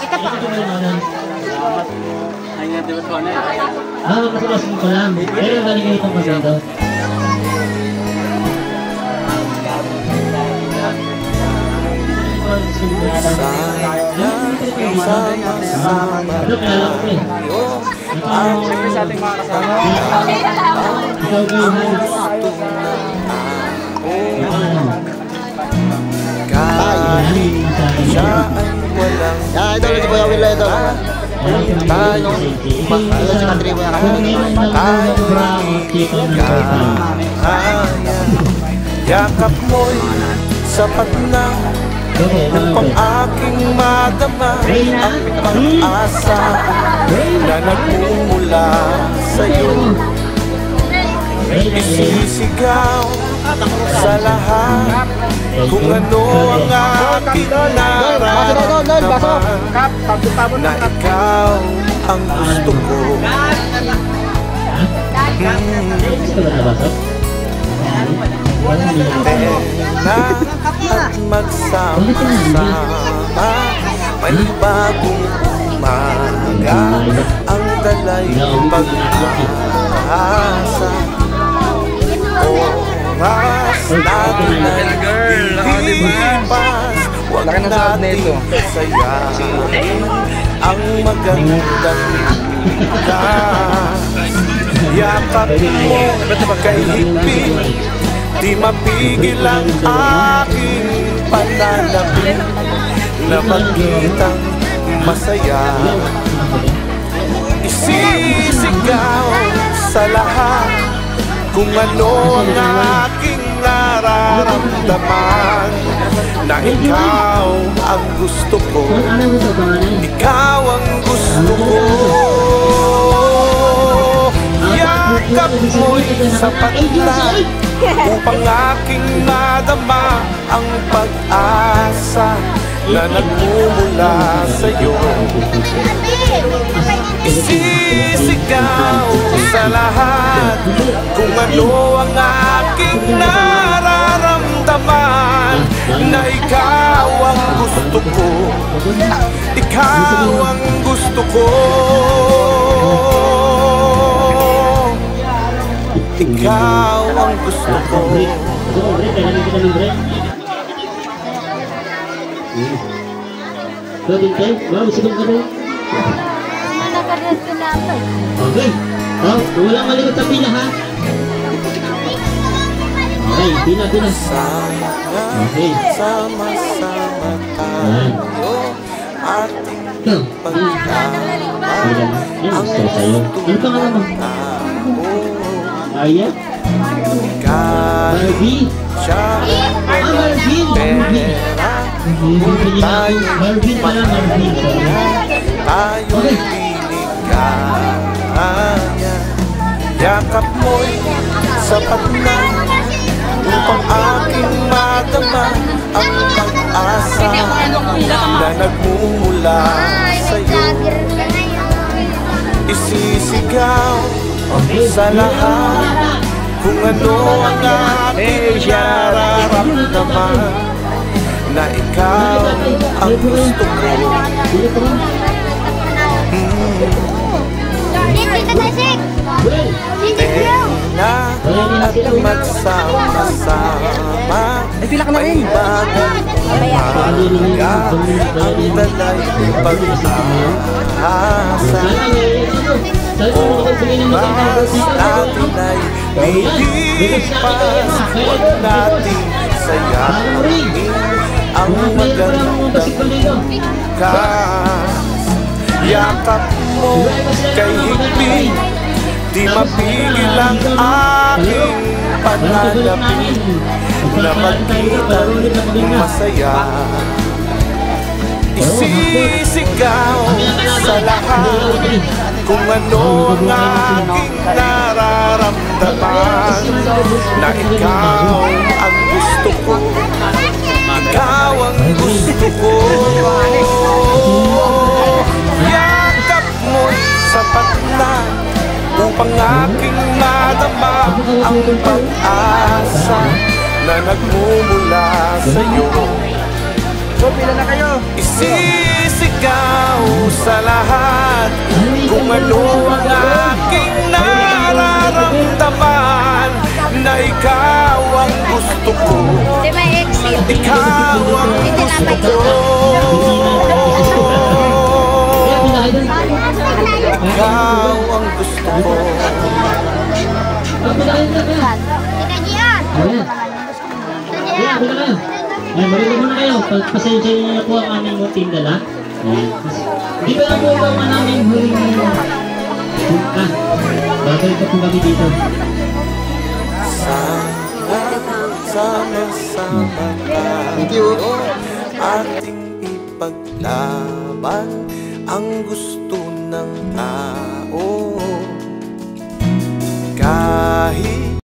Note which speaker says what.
Speaker 1: sikat pa.
Speaker 2: Makasalasin ko lang. Pero galing kayo itong maganda.
Speaker 3: Siyempre sa ating mga kasama.
Speaker 4: Ito ulit si Kuya Will ito. Tayo mahal sa katribo na kami. Tayo kaya. Yakap mo'y sapat na upang aking madama ang pag-asa na nagmumula sa'yo. Isisigaw sa lahat kung ano ang aking nararamdaman, na ikaw ang gusto ko. Tena at magsama-sama, may bagong umaga, ang dalay pag-asa. Oras natin ay lilipas, huwag natin sayahin ang magandang likas. Yakap mo kay higpit, di mapigil ang aking pananapin na magkitang masaya. Isisigaw sa lahat kung ano ang aking nararamdaman, na ikaw ang gusto ko, ikaw ang gusto ko. Yakap mo'y sapat na upang aking madama ang pag-asa na nagmumula sa'yo. Isisigaw sa lahat kung ano ang aking nararamdaman, na ikaw ang gusto ko, ikaw ang gusto ko. Ikaw ang gusto ko.
Speaker 2: Okay. Walang malikot sa pila, ha? Okay, pila. Okay.
Speaker 4: Sama-sama tayo ating pagkakama ang
Speaker 2: pangalan mo? Aya? Barbie? Marvin pala, Marvin.
Speaker 4: Tayo'y piligaya. Yakap mo'y sapat na upang aking madama ang pag-asa na nagmumula sa'yo. Isisigaw sa lahat kung ano ang aking nararamdaman, na ikaw ang gusto ko. Tena at magsama-sama, may bagong umaga, ang dalay pag-asa. Oras natin ay lilipas, huwag natin sayangin ang magandang likas. Yakap mo kay higpit, di mapigil ang aking pananapin na magkitang masaya. Isisigaw sa lahat kung ano ang aking nararamdaman, na ikaw ang gusto ko, ikaw ang gusto ko. Yakap mo'y sapat na upang aking madama ang pag-asa na nagmumula sa'yo.
Speaker 3: So, pila na kayo.
Speaker 4: Isisigaw ano ang aking nararamdaman, na ikaw ang gusto ko,
Speaker 1: Di ba exit?
Speaker 4: ikaw ang gusto ko. Ikaw ang gusto ko.
Speaker 1: Pinagian!
Speaker 2: Ayan. Ayan, muna kayo. Ayan, marito muna kayo. Pasensya niyo na po ang aming tinda lang. Ayan. Di ba na po ba ang aming huling babalik pa po kami dito.
Speaker 4: Sama-sama tayo, ating ipaglaban ang gusto ng tao. Kahit